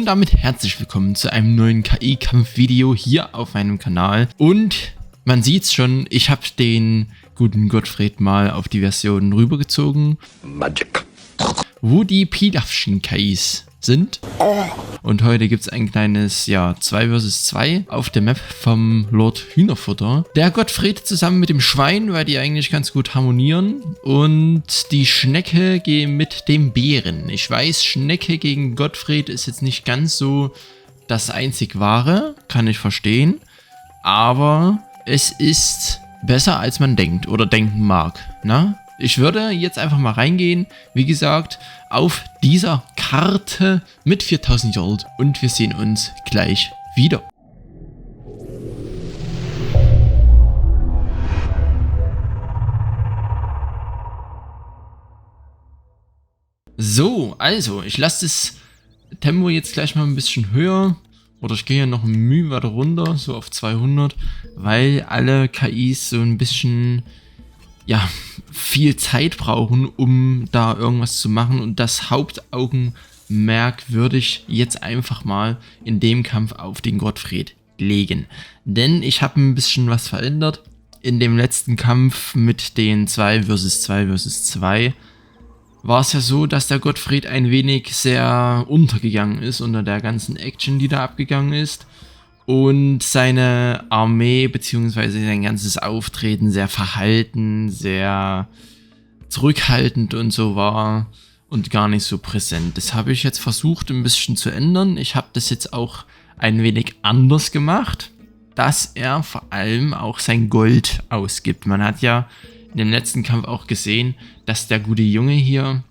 Und damit herzlich willkommen zu einem neuen KI-Kampf-Video hier auf meinem Kanal. Und man sieht's schon, ich habe den guten Gottfried mal auf die Version rübergezogen, Magic, wo die Pilafschen KIs sind. Und heute gibt es ein kleines, 2 vs 2 auf der Map vom Lord Hühnerfutter. Der Gottfried zusammen mit dem Schwein, weil die eigentlich ganz gut harmonieren. Und die Schnecke gehen mit dem Bären. Ich weiß, Schnecke gegen Gottfried ist jetzt nicht ganz so das einzig Wahre, kann ich verstehen. Aber es ist besser, als man denkt oder denken mag, ne? Ich würde jetzt einfach mal reingehen, wie gesagt, auf dieser Karte mit 4000 Gold und wir sehen uns gleich wieder. So, also, ich lasse das Tempo jetzt gleich mal ein bisschen höher. Oder ich gehe ja noch ein Mühe weiter runter, so auf 200, weil alle KIs so ein bisschen, viel Zeit brauchen, um da irgendwas zu machen. Und das Hauptaugenmerk würde ich jetzt einfach mal in dem Kampf auf den Gottfried legen. Denn ich habe ein bisschen was verändert. In dem letzten Kampf mit den 2 vs 2 vs 2 war es ja so, dass der Gottfried ein wenig sehr untergegangen ist unter der ganzen Action, die da abgegangen ist. Und seine Armee bzw. sein ganzes Auftreten sehr verhalten, sehr zurückhaltend und so war und gar nicht so präsent. Das habe ich jetzt versucht ein bisschen zu ändern. Ich habe das jetzt auch ein wenig anders gemacht, dass er vor allem auch sein Gold ausgibt. Man hat ja in dem letzten Kampf auch gesehen, dass der gute Junge hier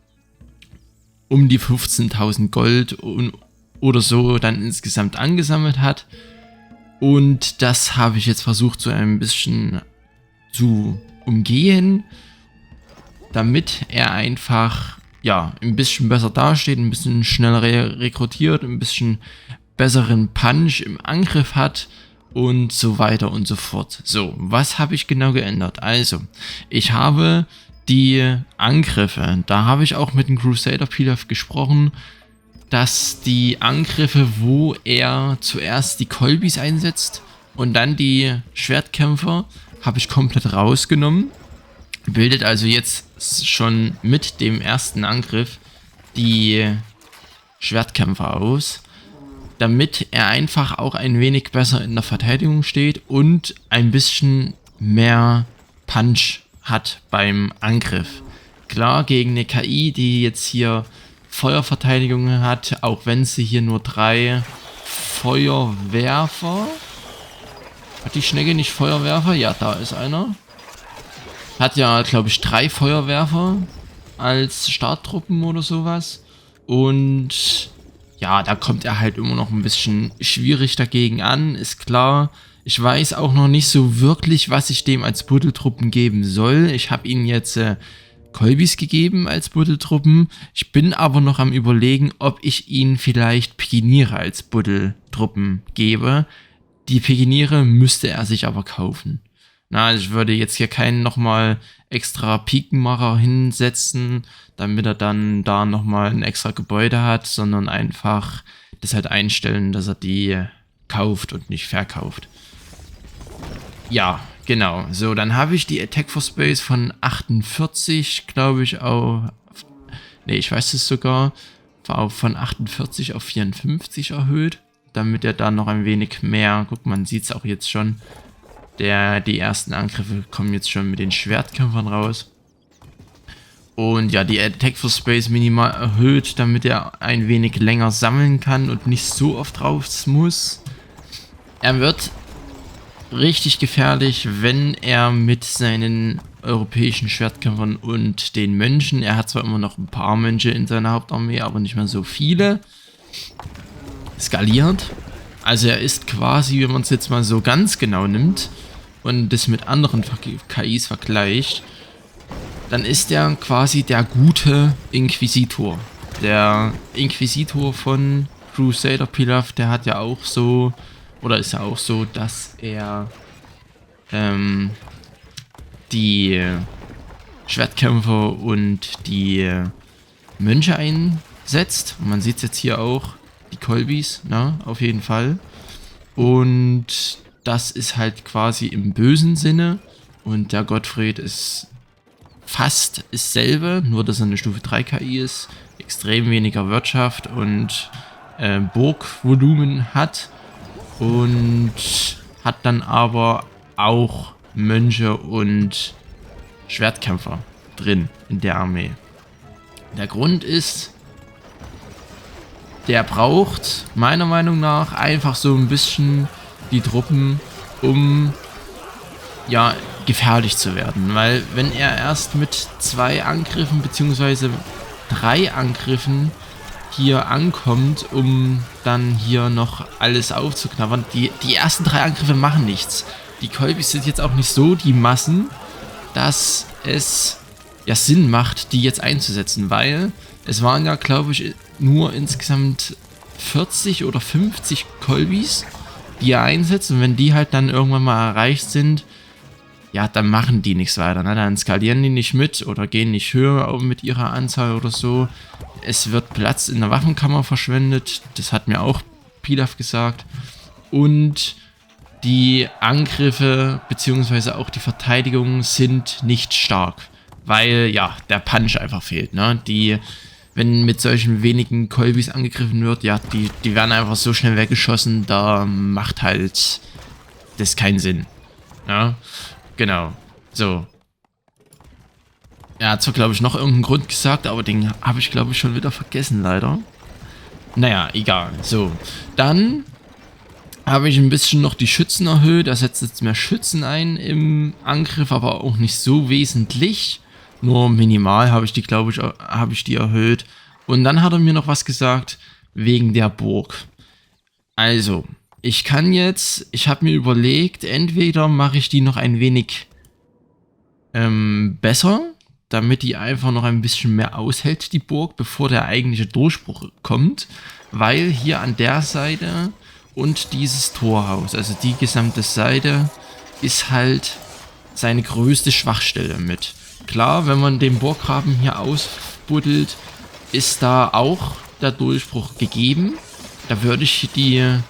um die 15.000 Gold oder so dann insgesamt angesammelt hat. Und das habe ich jetzt versucht so ein bisschen zu umgehen, damit er einfach ein bisschen besser dasteht, ein bisschen schneller rekrutiert, ein bisschen besseren Punch im Angriff hat und so weiter und so fort. So, was habe ich genau geändert? Also, ich habe die Angriffe, da habe ich auch mit dem Crusader Pilaf gesprochen, dass die Angriffe, wo er zuerst die Kolbis einsetzt und dann die Schwertkämpfer, habe ich komplett rausgenommen. Bildet also jetzt schon mit dem ersten Angriff die Schwertkämpfer aus, damit er einfach auch ein wenig besser in der Verteidigung steht und ein bisschen mehr Punch hat beim Angriff. Klar, gegen eine KI, die jetzt hier Feuerverteidigung hat, auch wenn sie hier nur 3 Feuerwerfer... Hat die Schnecke nicht Feuerwerfer? Ja, da ist einer. Hat ja, glaube ich, 3 Feuerwerfer als Starttruppen oder sowas. Und ja, da kommt er halt immer noch ein bisschen schwierig dagegen an, ist klar. Ich weiß auch noch nicht so wirklich, was ich dem als Buddeltruppen geben soll. Ich habe ihnen jetzt Kolbis gegeben als Buddeltruppen. Ich bin aber noch am Überlegen, ob ich ihnen vielleicht Pikiniere als Buddeltruppen gebe. Die Pikiniere müsste er sich aber kaufen. Na, ich würde jetzt hier keinen nochmal extra Pikenmacher hinsetzen, damit er dann da nochmal ein extra Gebäude hat, sondern einfach das halt einstellen, dass er die kauft und nicht verkauft. Ja, genau. So, dann habe ich die Attack for Space von 48, glaube ich, auf... Ne, ich weiß es sogar. Von 48 auf 54 erhöht. Damit er da noch ein wenig mehr... Guck, man sieht es auch jetzt schon. Die ersten Angriffe kommen jetzt schon mit den Schwertkämpfern raus. Und ja, die Attack for Space minimal erhöht, damit er ein wenig länger sammeln kann und nicht so oft raus muss. Er wird richtig gefährlich, wenn er mit seinen europäischen Schwertkämpfern und den Mönchen, er hat zwar immer noch ein paar Mönche in seiner Hauptarmee, aber nicht mehr so viele, skaliert. Also er ist quasi, wenn man es jetzt mal so ganz genau nimmt und das mit anderen KIs vergleicht, dann ist er quasi der gute Inquisitor. Der Inquisitor von Crusader Pilaf, der hat ja auch so... Oder ist ja auch so, dass er die Schwertkämpfer und die Mönche einsetzt. Und man sieht es jetzt hier auch. die Kolbis, ne, auf jeden Fall. Und das ist halt quasi im bösen Sinne. Und der Gottfried ist fast dasselbe, nur dass er eine Stufe 3 KI ist, extrem weniger Wirtschaft und Burgvolumen hat und hat dann aber auch Mönche und Schwertkämpfer drin in der Armee. Der Grund ist, der braucht meiner Meinung nach einfach so ein bisschen die Truppen, um ja gefährlich zu werden, weil wenn er erst mit 2 Angriffen bzw. 3 Angriffen hier ankommt, um dann hier noch alles aufzuknabbern, die ersten 3 Angriffe machen nichts. Die Kolbis sind jetzt auch nicht so die Massen, dass es ja Sinn macht, die jetzt einzusetzen, weil es waren ja, glaube ich, nur insgesamt 40 oder 50 Kolbis, die er einsetzt, und wenn die halt dann irgendwann mal erreicht sind, ja, dann machen die nichts weiter, ne? Dann skalieren die nicht mit oder gehen nicht höher mit ihrer Anzahl oder so. Es wird Platz in der Waffenkammer verschwendet, das hat mir auch Pilaf gesagt. Und die Angriffe bzw. auch die Verteidigung sind nicht stark, weil ja, der Punch einfach fehlt, ne? Wenn mit solchen wenigen Kolbis angegriffen wird, ja, die werden einfach so schnell weggeschossen, da macht halt das keinen Sinn. Ja, genau. So. Er hat zwar, glaube ich, noch irgendeinen Grund gesagt, aber den habe ich, glaube ich, schon wieder vergessen, leider. Naja, egal. So, dann habe ich ein bisschen noch die Schützen erhöht. Er setzt jetzt mehr Schützen ein im Angriff, aber auch nicht so wesentlich. Nur minimal habe ich die, glaube ich, erhöht. Und dann hat er mir noch was gesagt wegen der Burg. Also, ich habe mir überlegt, entweder mache ich die noch ein wenig besser, damit die einfach noch ein bisschen mehr aushält, die Burg, bevor der eigentliche Durchbruch kommt. Weil hier an der Seite und dieses Torhaus, also die gesamte Seite, ist halt seine größte Schwachstelle mit. Klar, wenn man den Burggraben hier ausbuddelt, ist da auch der Durchbruch gegeben. Da würde ich die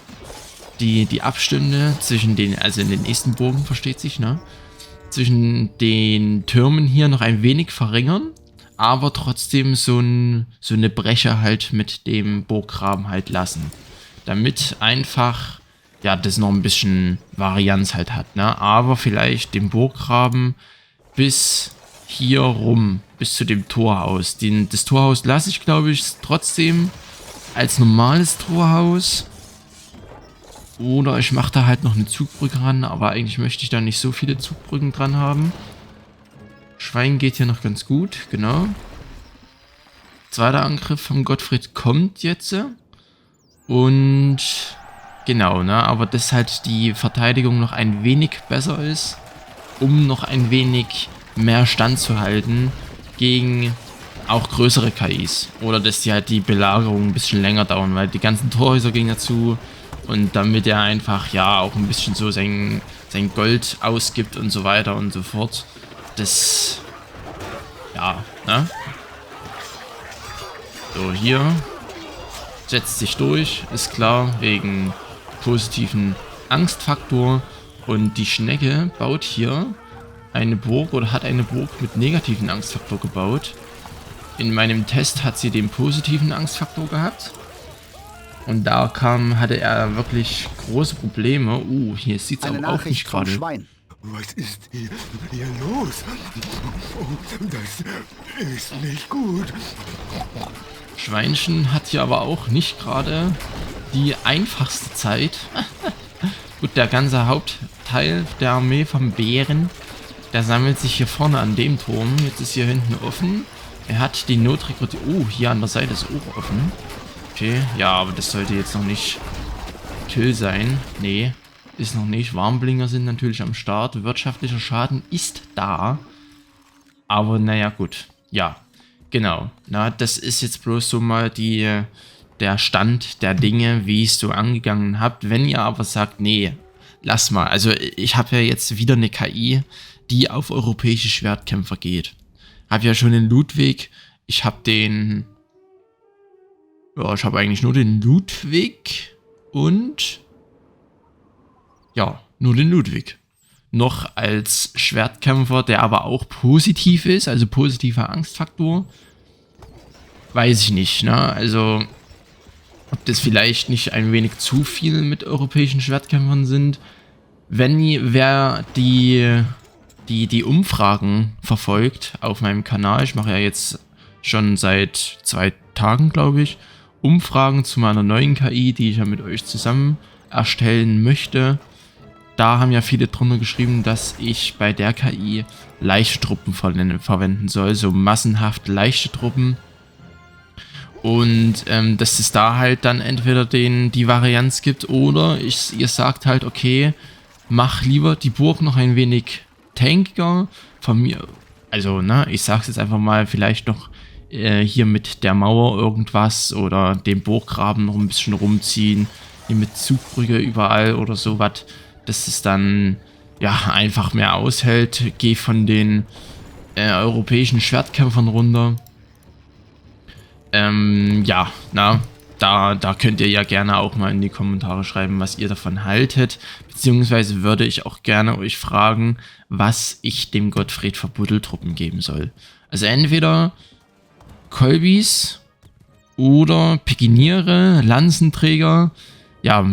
Abstände zwischen den, also in den nächsten Burgen, versteht sich, ne? Zwischen den Türmen hier noch ein wenig verringern, aber trotzdem so eine Breche halt mit dem Burggraben halt lassen. Damit einfach, ja, das noch ein bisschen Varianz halt hat, ne? Aber vielleicht den Burggraben bis hier rum, bis zu dem Torhaus. Das Torhaus lasse ich, glaube ich, trotzdem als normales Torhaus. Oder ich mache da halt noch eine Zugbrücke ran, aber eigentlich möchte ich da nicht so viele Zugbrücken dran haben. Schwein geht hier noch ganz gut, genau. Zweiter Angriff vom Gottfried kommt jetzt. Und genau, ne, aber dass halt die Verteidigung noch ein wenig besser ist, um noch ein wenig mehr Stand zu halten gegen auch größere KIs. Oder dass die halt die Belagerung ein bisschen länger dauern, weil die ganzen Torhäuser gehen dazu. Und damit er einfach, ja, auch ein bisschen so sein Gold ausgibt und so weiter und so fort. Das, ja, ne? So, hier setzt sich durch, ist klar, wegen positiven Angstfaktor. Und die Schnecke baut hier eine Burg oder hat eine Burg mit negativen Angstfaktor gebaut. In meinem Test hat sie den positiven Angstfaktor gehabt. Und da hatte er wirklich große Probleme. Hier sieht es aber auch nicht gerade. Was ist hier los? Das ist nicht gut. Schweinchen hat hier aber auch nicht gerade die einfachste Zeit. Gut, der ganze Hauptteil der Armee vom Bären, der sammelt sich hier vorne an dem Turm. Jetzt ist hier hinten offen. Er hat die Notrekrutierung. Hier an der Seite ist auch offen. Okay, ja, aber das sollte jetzt noch nicht Kill sein. Nee, ist noch nicht. Warnblinger sind natürlich am Start. Wirtschaftlicher Schaden ist da. Aber naja, gut. Ja, genau. Na, das ist jetzt bloß so mal der Stand der Dinge, wie ich es so angegangen habe. Wenn ihr aber sagt, nee, lass mal. Also ich habe ja jetzt wieder eine KI, die auf europäische Schwertkämpfer geht. Habe ja schon den Ludwig. Ich habe den Ja, ich habe eigentlich nur den Ludwig und ja, nur den Ludwig. Noch als Schwertkämpfer, der aber auch positiv ist, also positiver Angstfaktor. Weiß ich nicht, ne? Also, ob das vielleicht nicht ein wenig zu viel mit europäischen Schwertkämpfern sind. Wer die Umfragen verfolgt auf meinem Kanal, ich mache ja jetzt schon seit 2 Tagen, glaube ich, Umfragen zu meiner neuen KI, die ich ja mit euch zusammen erstellen möchte. Da haben ja viele drunter geschrieben, dass ich bei der KI leichte Truppen verwenden soll, so massenhaft leichte Truppen. Und dass es da halt dann entweder die Varianz gibt oder ihr sagt halt, okay, mach lieber die Burg noch ein wenig tankiger. Von mir, also ne, ich sag's jetzt einfach mal, vielleicht noch hier mit der Mauer irgendwas oder dem Burggraben noch ein bisschen rumziehen, hier mit Zugbrücke überall oder sowas, dass es dann ja einfach mehr aushält. Geh von den europäischen Schwertkämpfern runter. Ja, na, da könnt ihr ja gerne auch mal in die Kommentare schreiben, was ihr davon haltet. Beziehungsweise würde ich auch gerne euch fragen, was ich dem Gottfried für Buddeltruppen geben soll. Also entweder Kolbis oder Pikiniere, Lanzenträger. Ja,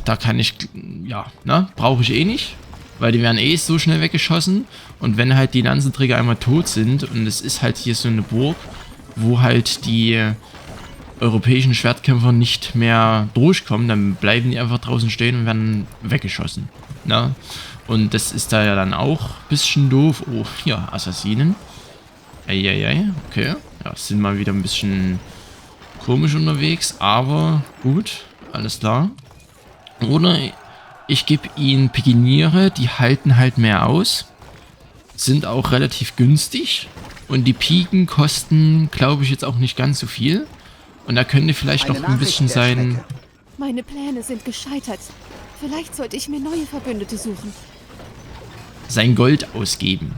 da kann ich, ja, ne, brauche ich eh nicht. Weil die werden eh so schnell weggeschossen. Und wenn halt die Lanzenträger einmal tot sind und es ist halt hier so eine Burg, wo halt die europäischen Schwertkämpfer nicht mehr durchkommen, dann bleiben die einfach draußen stehen und werden weggeschossen. Ne? Und das ist da ja dann auch ein bisschen doof. Oh, ja, Assassinen. Eieiei, okay. Ja, sind mal wieder ein bisschen komisch unterwegs, aber gut, alles klar. Oder ich gebe ihnen Pikiniere, die halten halt mehr aus. Sind auch relativ günstig. Und die Piken kosten, glaube ich, jetzt auch nicht ganz so viel. Und da könnte vielleicht noch ein bisschen sein... Meine Pläne sind gescheitert. Vielleicht sollte ich mir neue Verbündete suchen. Sein Gold ausgeben.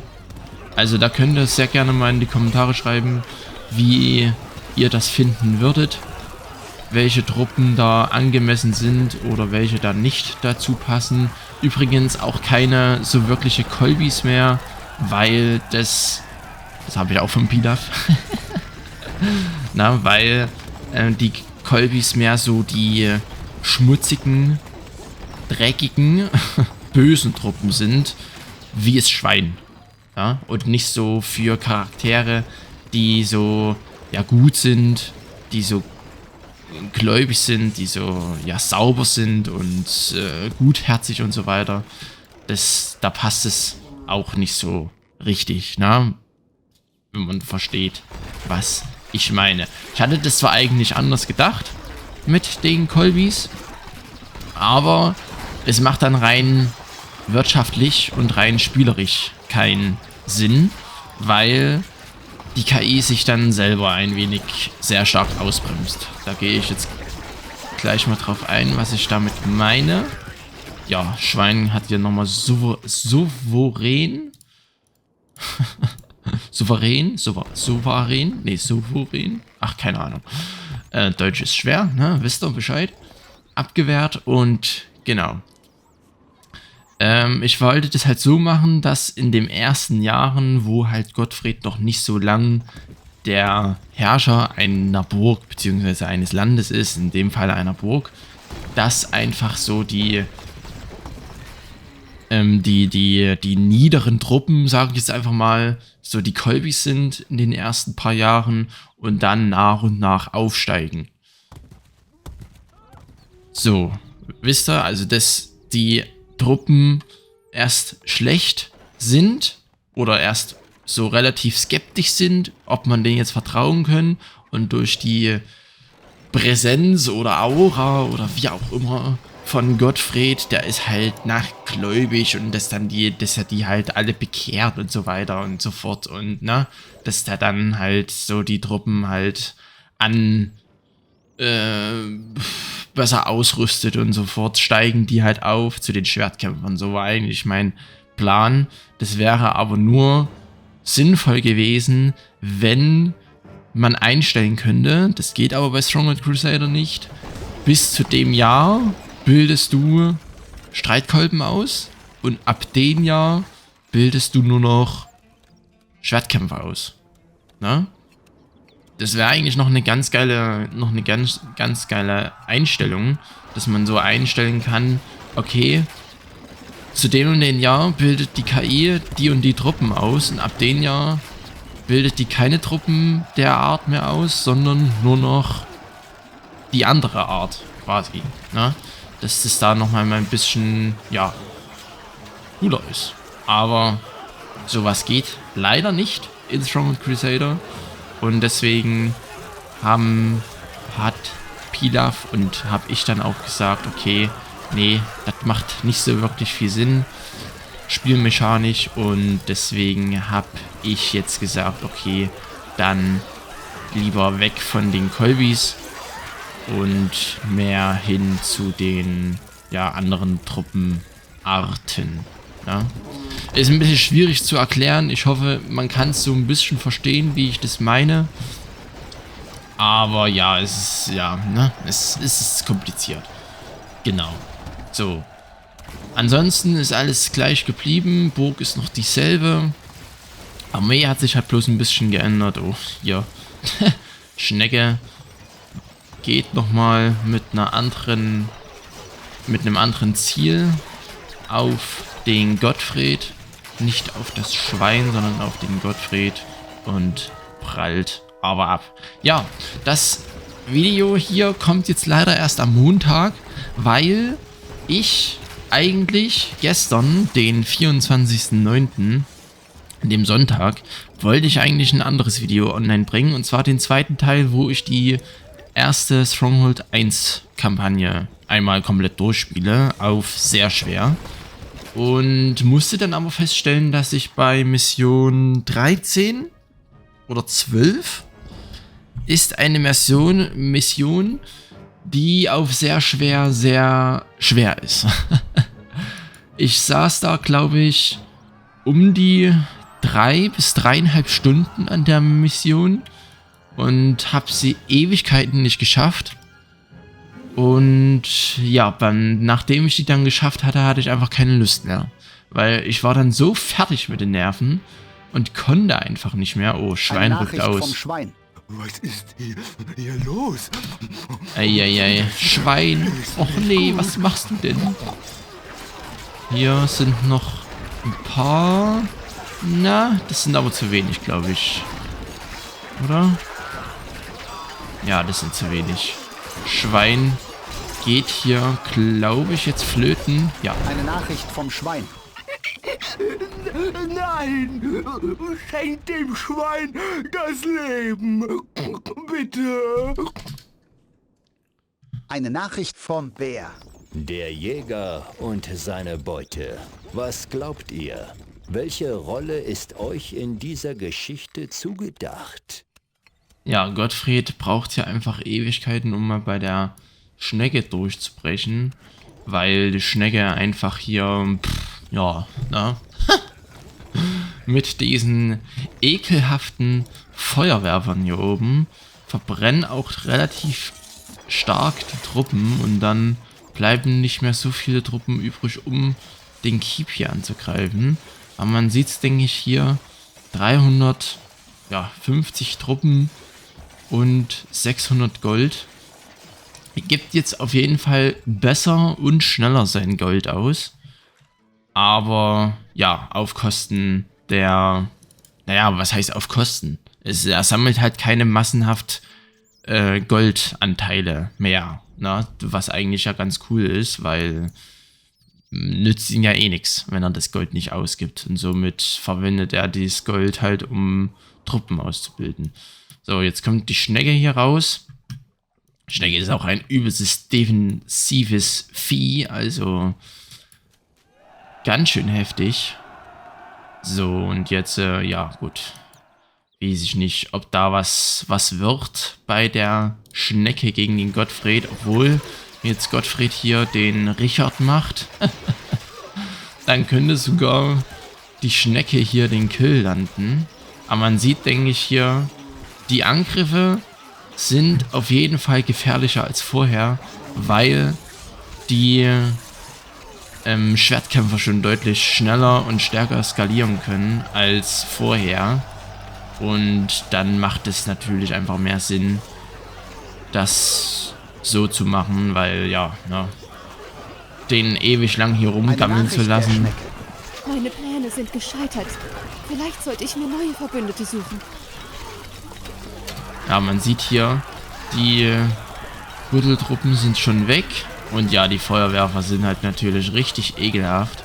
Also da könnt ihr sehr gerne mal in die Kommentare schreiben, wie ihr das finden würdet. Welche Truppen da angemessen sind oder welche da nicht dazu passen. Übrigens auch keine so wirkliche Kolbis mehr, weil das habe ich auch vom Pilaf. Na, weil die Kolbis mehr so die schmutzigen, dreckigen, bösen Truppen sind, wie es Schwein. Ja? Und nicht so für Charaktere, die so ja gut sind, die so gläubig sind, die so ja sauber sind und gutherzig und so weiter. Da passt es auch nicht so richtig, ne? Wenn man versteht, was ich meine. Ich hatte das zwar eigentlich anders gedacht mit den Kolbis, aber es macht dann rein wirtschaftlich und rein spielerisch keinen Sinn, weil die KI sich dann selber ein wenig sehr stark ausbremst. Da gehe ich jetzt gleich mal drauf ein, was ich damit meine. Ja, Schwein hat hier nochmal souverän. Souverän? Nee, souverän. Ach, keine Ahnung. Deutsch ist schwer, ne? Wisst ihr Bescheid? Abgewehrt und genau. Ich wollte das halt so machen, dass in den ersten Jahren, wo halt Gottfried noch nicht so lang der Herrscher einer Burg bzw. eines Landes ist, in dem Fall einer Burg, dass einfach so die niederen Truppen, sage ich jetzt einfach mal, so die Kolbis sind in den ersten paar Jahren und dann nach und nach aufsteigen. So, wisst ihr, also dass die Truppen erst schlecht sind oder erst so relativ skeptisch sind, ob man denen jetzt vertrauen können und durch die Präsenz oder Aura oder wie auch immer von Gottfried, der ist halt nachgläubig und dass er die halt alle bekehrt und so weiter und so fort und ne, dass der dann halt so die Truppen halt besser ausrüstet und so fort, steigen die halt auf zu den Schwertkämpfern. So war eigentlich mein Plan. Das wäre aber nur sinnvoll gewesen, wenn man einstellen könnte, das geht aber bei Stronghold Crusader nicht, bis zu dem Jahr bildest du Streitkolben aus und ab dem Jahr bildest du nur noch Schwertkämpfer aus. Na? Das wäre eigentlich noch eine ganz geile, ganz geile Einstellung, dass man so einstellen kann, okay, zu dem und dem Jahr bildet die KI die und die Truppen aus und ab dem Jahr bildet die keine Truppen der Art mehr aus, sondern nur noch die andere Art quasi. Ne? Dass das da nochmal ein bisschen, ja, cooler ist. Aber sowas geht leider nicht in Stronghold Crusader und deswegen hat Pilaf und habe ich dann auch gesagt, okay, nee, das macht nicht so wirklich viel Sinn, spielmechanisch, und deswegen habe ich jetzt gesagt, okay, dann lieber weg von den Kolbis und mehr hin zu den, ja, anderen Truppenarten. Ja. Ist ein bisschen schwierig zu erklären, ich hoffe, man kann es so ein bisschen verstehen, wie ich das meine. Aber ja, es ist, ja, ne, es ist kompliziert. Genau. So. Ansonsten ist alles gleich geblieben. Burg ist noch dieselbe. Armee hat sich halt bloß ein bisschen geändert. Oh, hier. Schnecke geht nochmal mit einem anderen Ziel auf den Gottfried. Nicht auf das Schwein, sondern auf den Gottfried. Und prallt aber ab. Ja, das Video hier kommt jetzt leider erst am Montag, weil ich eigentlich gestern, den 24.09., dem Sonntag, wollte ich eigentlich ein anderes Video online bringen, und zwar den zweiten Teil, wo ich die erste Stronghold 1 Kampagne einmal komplett durchspiele, auf sehr schwer. Und musste dann aber feststellen, dass ich bei Mission 13 oder 12 ist eine Mission, die auf sehr schwer ist. Ich saß da, glaube ich, um die 3 bis 3,5 Stunden an der Mission und habe sie Ewigkeiten nicht geschafft. Und ja, nachdem ich die dann geschafft hatte, hatte ich einfach keine Lust mehr. Weil ich war dann so fertig mit den Nerven und konnte einfach nicht mehr. Oh, Schwein rückt aus. Vom Schwein. Was ist hier los? Eieiei, Schwein. Och nee, was machst du denn? Hier sind noch ein paar. Na, das sind aber zu wenig, glaube ich. Oder? Ja, das sind zu wenig. Schwein geht hier, glaube ich, jetzt flöten. Ja. Eine Nachricht vom Schwein. Nein! Schenk dem Schwein das Leben! Bitte! Eine Nachricht vom Bär. Der Jäger und seine Beute. Was glaubt ihr? Welche Rolle ist euch in dieser Geschichte zugedacht? Ja, Gottfried braucht ja einfach Ewigkeiten, um mal bei der Schnecke durchzubrechen, weil die Schnecke einfach hier, ja, na, mit diesen ekelhaften Feuerwerfern hier oben verbrennen auch relativ stark die Truppen, und dann bleiben nicht mehr so viele Truppen übrig, um den Keep hier anzugreifen. Aber man sieht es, denke ich, hier 350 Truppen und 600 Gold. Gibt jetzt auf jeden Fall besser und schneller sein Gold aus. Aber ja, auf Kosten der... Naja, was heißt auf Kosten? Er sammelt halt keine massenhaft Goldanteile mehr. Na? Was eigentlich ja ganz cool ist, weil nützt ihn ja eh nichts, wenn er das Gold nicht ausgibt. Und somit verwendet er dieses Gold halt, um Truppen auszubilden. So, jetzt kommt die Schnecke hier raus. Schnecke ist auch ein übelstes defensives Vieh, also ganz schön heftig. So, und jetzt, ja, gut. Weiß ich nicht, ob da was wird bei der Schnecke gegen den Gottfried, obwohl jetzt Gottfried hier den Richard macht. Dann könnte sogar die Schnecke hier den Kill landen. Aber man sieht, denke ich, hier, die Angriffe sind auf jeden Fall gefährlicher als vorher, weil die Schwertkämpfer schon deutlich schneller und stärker skalieren können als vorher. Und dann macht es natürlich einfach mehr Sinn, das so zu machen, weil ja, den ewig lang hier rumgammeln zu lassen. Meine Pläne sind gescheitert. Vielleicht sollte ich mir neue Verbündete suchen. Ja, man sieht hier, die Buddeltruppen sind schon weg. Und ja, die Feuerwerfer sind halt natürlich richtig ekelhaft.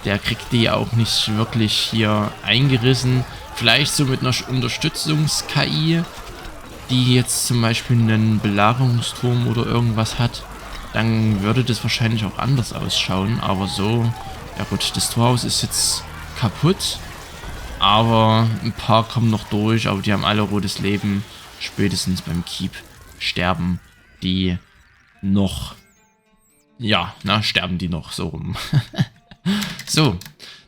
Der kriegt die auch nicht wirklich hier eingerissen. Vielleicht so mit einer Unterstützungs-KI, die jetzt zum Beispiel einen Belagerungsturm oder irgendwas hat. Dann würde das wahrscheinlich auch anders ausschauen. Aber so, ja gut, das Torhaus ist jetzt kaputt. Aber ein paar kommen noch durch, aber die haben alle rotes Leben. Spätestens beim Keep sterben die noch. Ja, sterben die noch, so rum. So,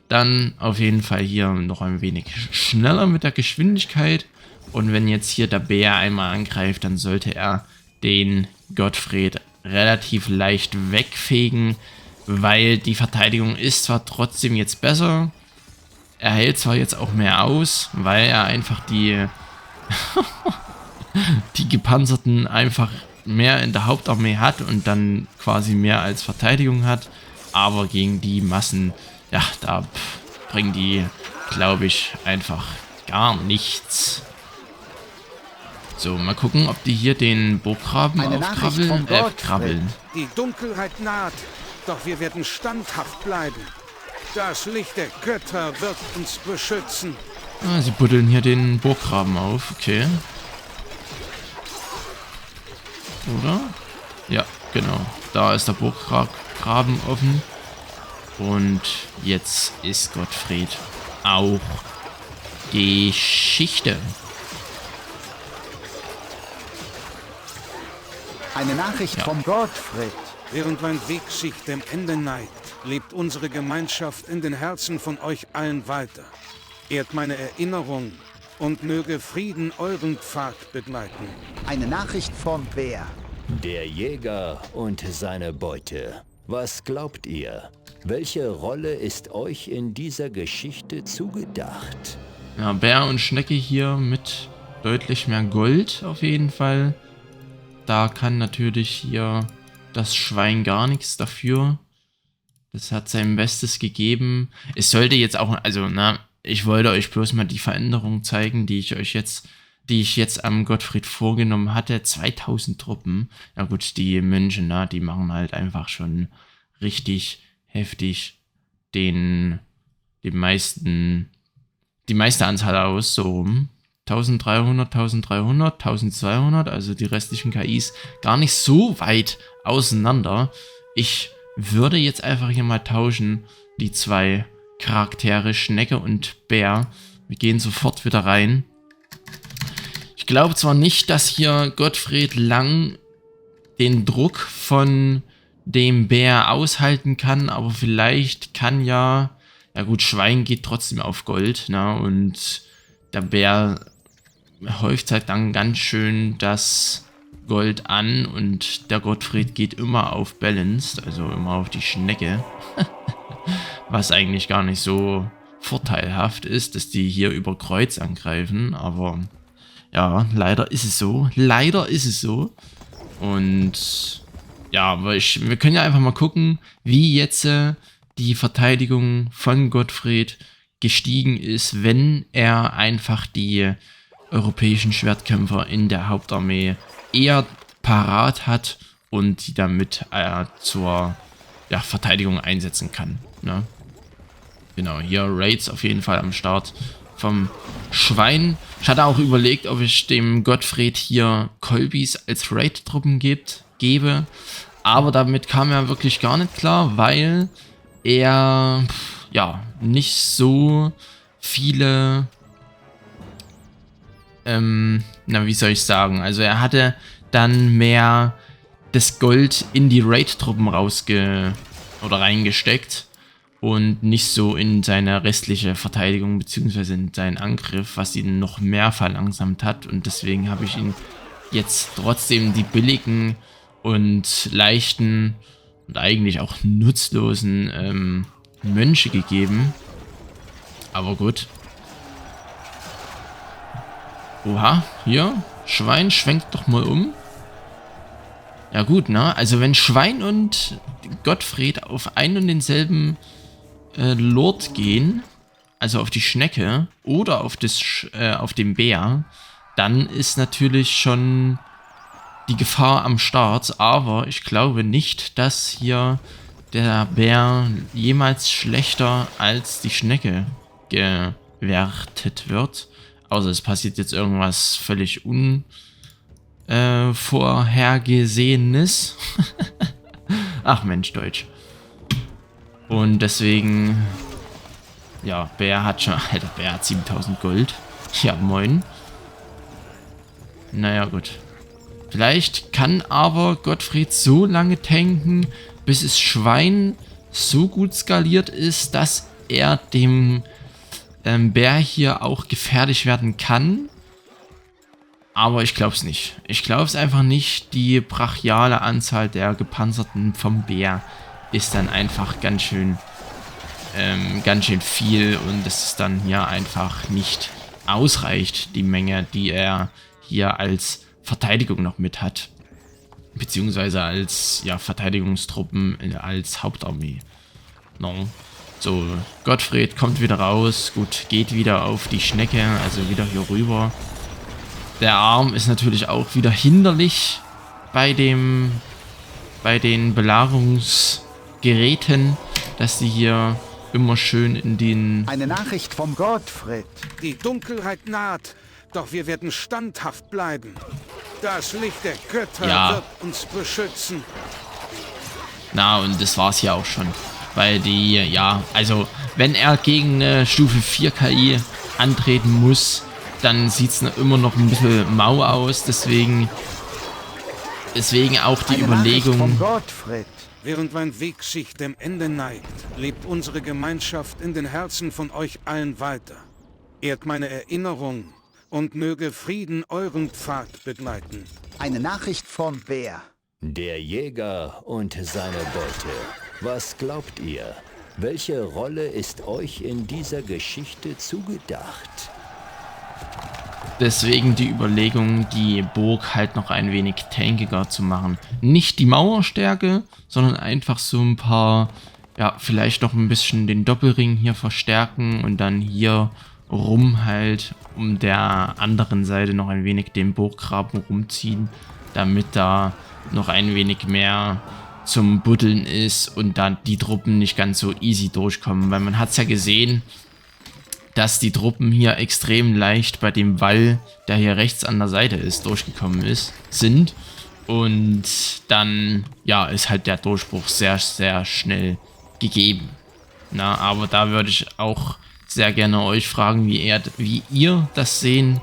dann auf jeden Fall hier noch ein wenig schneller mit der Geschwindigkeit. Und wenn jetzt hier der Bär einmal angreift, dann sollte er den Gottfried relativ leicht wegfegen, weil die Verteidigung ist zwar trotzdem jetzt besser, er hält zwar jetzt auch mehr aus, weil er einfach die Gepanzerten einfach mehr in der Hauptarmee hat und dann quasi mehr als Verteidigung hat, aber gegen die Massen, ja, da bringen die, glaube ich, einfach gar nichts. So, mal gucken, ob die hier den Burggraben krabbeln. Die Dunkelheit naht, doch wir werden standhaft bleiben. Das Licht der Götter wird uns beschützen. Ah, sie buddeln hier den Burggraben auf, okay. Oder? Ja, genau. Da ist der Burggraben offen. Und jetzt ist Gottfried auch Geschichte. Eine Nachricht vom Gottfried. Während mein Weg sich dem Ende neigt, lebt unsere Gemeinschaft in den Herzen von euch allen weiter. Ehrt meine Erinnerung und möge Frieden euren Pfad begleiten. Eine Nachricht vom Bär. Der Jäger und seine Beute. Was glaubt ihr? Welche Rolle ist euch in dieser Geschichte zugedacht? Ja, Bär und Schnecke hier mit deutlich mehr Gold auf jeden Fall. Da kann natürlich hier das Schwein gar nichts dafür. Das hat sein Bestes gegeben. Es sollte jetzt auch, also ich wollte euch bloß mal die Veränderung zeigen, die ich jetzt am Gottfried vorgenommen hatte. 2000 Truppen. Ja gut, die Mönche, die machen halt einfach schon richtig heftig die meiste Anzahl aus, so rum. 1300, 1300, 1200, also die restlichen KIs gar nicht so weit auseinander. Ich würde jetzt einfach hier mal tauschen, die zwei Charaktere, Schnecke und Bär. Wir gehen sofort wieder rein. Ich glaube zwar nicht, dass hier Gottfried lang den Druck von dem Bär aushalten kann, aber vielleicht kann ja gut, Schwein geht trotzdem auf Gold, und der Bär häuft halt dann ganz schön das Gold an und der Gottfried geht immer auf Balanced, also immer auf die Schnecke. Was eigentlich gar nicht so vorteilhaft ist, dass die hier über Kreuz angreifen, aber ja, leider ist es so. Leider ist es so. Und ja, aber wir können ja einfach mal gucken, wie jetzt die Verteidigung von Gottfried gestiegen ist, wenn er einfach die europäischen Schwertkämpfer in der Hauptarmee eher parat hat und die damit zur Verteidigung einsetzen kann. Ne? Genau, hier Raids auf jeden Fall am Start vom Schwein. Ich hatte auch überlegt, ob ich dem Gottfried hier Kolbis als Raid-Truppen gebe, aber damit kam er wirklich gar nicht klar, weil er nicht so viele wie soll ich sagen, also er hatte dann mehr das Gold in die Raid-Truppen reingesteckt und nicht so in seine restliche Verteidigung bzw. in seinen Angriff, was ihn noch mehr verlangsamt hat. Und deswegen habe ich ihn jetzt trotzdem die billigen und leichten und eigentlich auch nutzlosen Mönche gegeben. Aber gut. Oha, hier, Schwein schwenkt doch mal um. Ja gut, ne? Also wenn Schwein und Gottfried auf einen und denselben Lord gehen, also auf die Schnecke oder auf den Bär, dann ist natürlich schon die Gefahr am Start. Aber ich glaube nicht, dass hier der Bär jemals schlechter als die Schnecke gewertet wird. Außer es passiert jetzt irgendwas völlig Vorhergesehenes. Ach Mensch, Deutsch. Und deswegen, ja, Bär hat schon, Alter, Bär hat 7000 Gold. Ja, moin. Naja, gut. Vielleicht kann aber Gottfried so lange tanken, bis das Schwein so gut skaliert ist, dass er dem Bär hier auch gefährlich werden kann. Aber ich glaube es nicht. Ich glaube es einfach nicht. Die brachiale Anzahl der Gepanzerten vom Bär ist dann einfach ganz schön viel. Und es ist dann hier einfach nicht ausreicht, die Menge, die er hier als Verteidigung noch mit hat. Beziehungsweise als Verteidigungstruppen als Hauptarmee. No. So, Gottfried kommt wieder raus. Gut, geht wieder auf die Schnecke, also wieder hier rüber. Der Arm ist natürlich auch wieder hinderlich bei den Belagerungsgeräten, dass die hier immer schön in den... Eine Nachricht vom Gottfried. Die Dunkelheit naht, doch wir werden standhaft bleiben. Das Licht der Götter wird uns beschützen. Na, und das war's ja auch schon. Weil also wenn er gegen eine Stufe 4 KI antreten muss, dann sieht es immer noch ein bisschen mau aus. Deswegen auch die Überlegung. Während mein Weg sich dem Ende neigt, lebt unsere Gemeinschaft in den Herzen von euch allen weiter. Ehrt meine Erinnerung und möge Frieden euren Pfad begleiten. Eine Nachricht vom Bär. Der Jäger und seine Beute. Was glaubt ihr? Welche Rolle ist euch in dieser Geschichte zugedacht? Deswegen die Überlegung, die Burg halt noch ein wenig tankiger zu machen. Nicht die Mauerstärke, sondern einfach so ein paar, vielleicht noch ein bisschen den Doppelring hier verstärken und dann hier rum halt um der anderen Seite noch ein wenig den Burggraben rumziehen, damit da noch ein wenig mehr zum Buddeln ist und dann die Truppen nicht ganz so easy durchkommen, weil man hat es ja gesehen, dass die Truppen hier extrem leicht bei dem Wall, der hier rechts an der Seite ist, durchgekommen sind und dann, ist halt der Durchbruch sehr, sehr schnell gegeben. Na, aber da würde ich auch sehr gerne euch fragen, wie ihr das sehen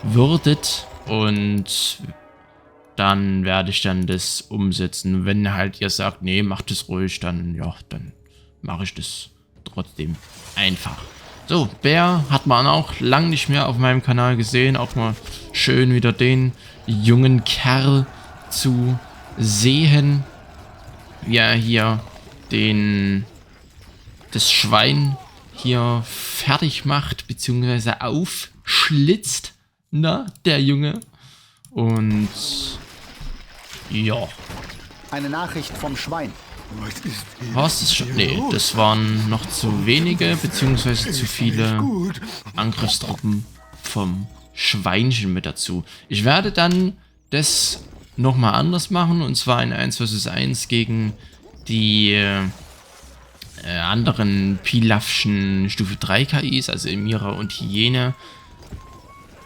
würdet und dann werde ich dann das umsetzen. Wenn halt ihr sagt, nee, macht es ruhig, dann mache ich das trotzdem einfach. So, Bär hat man auch lang nicht mehr auf meinem Kanal gesehen. Auch mal schön wieder den jungen Kerl zu sehen, wie er hier das Schwein hier fertig macht, beziehungsweise aufschlitzt, der Junge. Und ja. Eine Nachricht vom Schwein. Was ist schon? Nee, das waren noch zu wenige, beziehungsweise zu viele Angriffstruppen vom Schweinchen mit dazu. Ich werde dann das nochmal anders machen, und zwar in 1 vs 1 gegen die anderen Pilafschen Stufe 3 KIs, also Emira und Hyäne.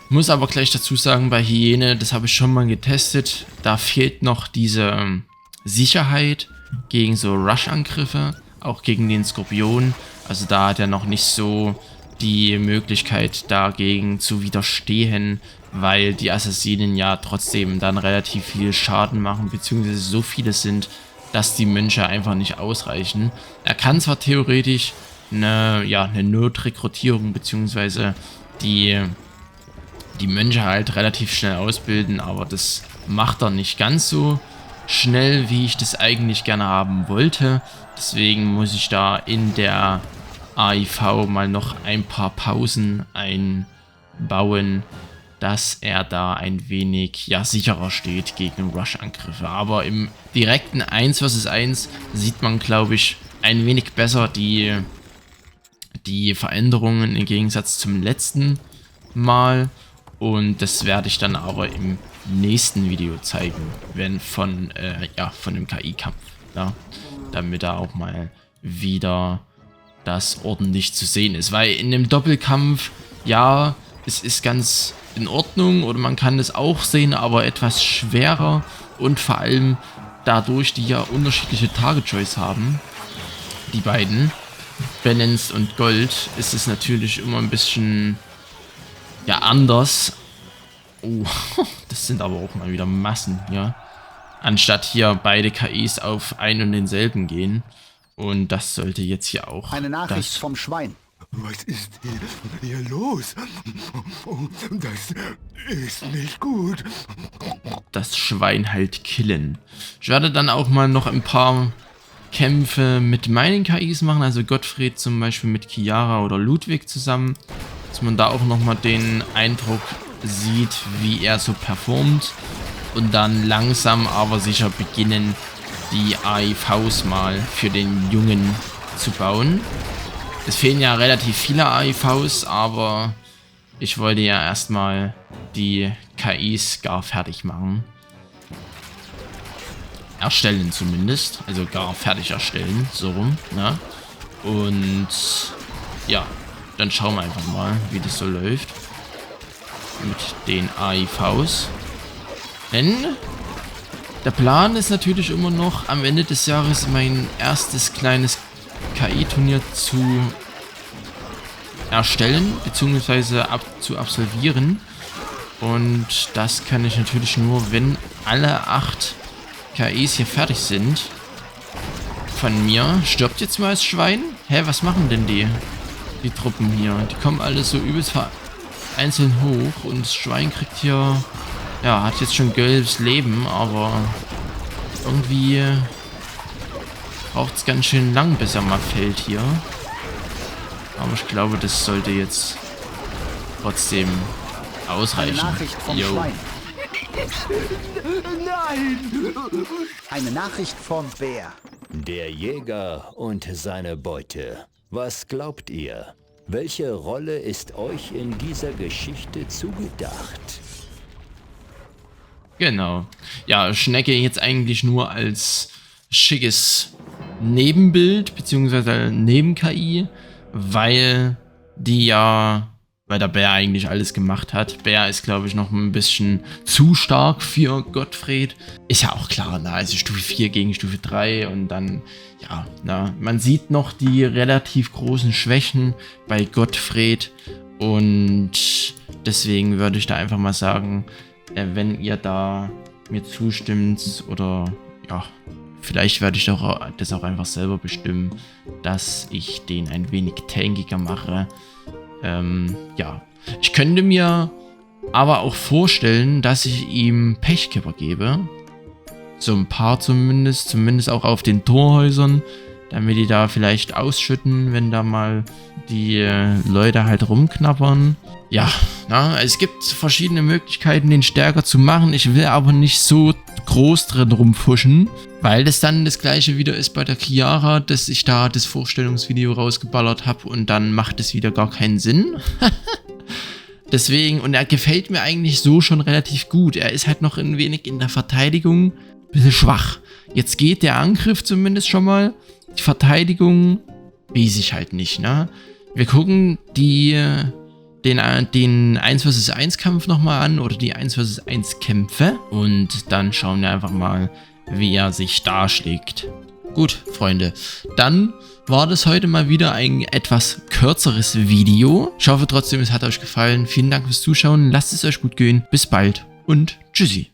Muss aber gleich dazu sagen, bei Hyäne, das habe ich schon mal getestet, da fehlt noch diese Sicherheit gegen so Rush-Angriffe, auch gegen den Skorpion. Also da hat er noch nicht so die Möglichkeit dagegen zu widerstehen, weil die Assassinen ja trotzdem dann relativ viel Schaden machen, beziehungsweise so viele sind, dass die Mönche einfach nicht ausreichen. Er kann zwar theoretisch eine Notrekrutierung bzw. die Mönche halt relativ schnell ausbilden, aber das macht er nicht ganz so schnell, wie ich das eigentlich gerne haben wollte. Deswegen muss ich da in der AIV mal noch ein paar Pausen einbauen, dass er da ein wenig sicherer steht gegen Rush-Angriffe. Aber im direkten 1 vs 1 sieht man, glaube ich, ein wenig besser die Veränderungen im Gegensatz zum letzten Mal. Und das werde ich dann aber im nächsten Video zeigen, wenn von dem KI-Kampf, ja, damit da auch mal wieder das ordentlich zu sehen ist. Weil in dem Doppelkampf, ja, es ist ganz in Ordnung oder man kann es auch sehen, aber etwas schwerer und vor allem dadurch, die ja unterschiedliche Target Choice haben, die beiden, Balance und Gold, ist es natürlich immer ein bisschen anders. Oh, das sind aber auch mal wieder Massen, ja. Anstatt hier beide KIs auf einen und denselben gehen. Und das sollte jetzt hier auch Eine Nachricht vom Schwein. Was ist hier los? Das ist nicht gut. das Schwein halt killen. Ich werde dann auch mal noch ein paar Kämpfe mit meinen KIs machen, also Gottfried zum Beispiel mit Chiara oder Ludwig zusammen, dass man da auch nochmal den Eindruck sieht, wie er so performt und dann langsam aber sicher beginnen, die AIVs mal für den Jungen zu bauen. Es fehlen ja relativ viele AIVs, aber ich wollte ja erstmal die KIs gar fertig machen. Erstellen zumindest, also gar fertig erstellen, so rum, ne? Und ja, dann schauen wir einfach mal, wie das so läuft mit den AIVs. Denn der Plan ist natürlich immer noch, am Ende des Jahres mein erstes kleines KI-Turnier zu erstellen, beziehungsweise zu absolvieren. Und das kann ich natürlich nur, wenn alle 8 KIs hier fertig sind. Von mir. Stirbt jetzt mal das Schwein? Hä, was machen denn die Truppen hier? Die kommen alle so übelst einzeln hoch und das Schwein kriegt hier, ja, hat jetzt schon gelbes Leben, aber irgendwie braucht es ganz schön lang, bis er mal fällt hier. Aber ich glaube, das sollte jetzt trotzdem ausreichen. Eine Nachricht vom Jo. Schwein. Nein! Eine Nachricht vom Bär. Der Jäger und seine Beute. Was glaubt ihr? Welche Rolle ist euch in dieser Geschichte zugedacht? Genau. Ja, Schnecke jetzt eigentlich nur als schickes Nebenbild, beziehungsweise Neben-KI, weil der Bär eigentlich alles gemacht hat. Bär ist, glaube ich, noch ein bisschen zu stark für Gottfried. Ist ja auch klar, also Stufe 4 gegen Stufe 3 und dann, ja, man sieht noch die relativ großen Schwächen bei Gottfried und deswegen würde ich da einfach mal sagen, wenn ihr da mir zustimmt oder, ja, vielleicht werde ich doch das auch einfach selber bestimmen, dass ich den ein wenig tankiger mache. Ja, ich könnte mir aber auch vorstellen, dass ich ihm Pechkipper gebe. So ein paar zumindest auch auf den Torhäusern, damit die da vielleicht ausschütten, wenn da mal die Leute halt rumknabbern. Ja, es gibt verschiedene Möglichkeiten, den stärker zu machen. Ich will aber nicht so groß drin rumfuschen, weil das dann das gleiche wieder ist bei der Chiara, dass ich da das Vorstellungsvideo rausgeballert habe und dann macht es wieder gar keinen Sinn. Deswegen, und er gefällt mir eigentlich so schon relativ gut. Er ist halt noch ein wenig in der Verteidigung ein bisschen schwach. Jetzt geht der Angriff zumindest schon mal. Die Verteidigung weiß ich halt nicht, ne? Wir gucken den 1 vs 1 Kampf nochmal an oder die 1 vs 1 Kämpfe und dann schauen wir einfach mal, wie er sich darschlägt. Gut, Freunde, dann war das heute mal wieder ein etwas kürzeres Video. Ich hoffe trotzdem, es hat euch gefallen. Vielen Dank fürs Zuschauen, lasst es euch gut gehen, bis bald und tschüssi.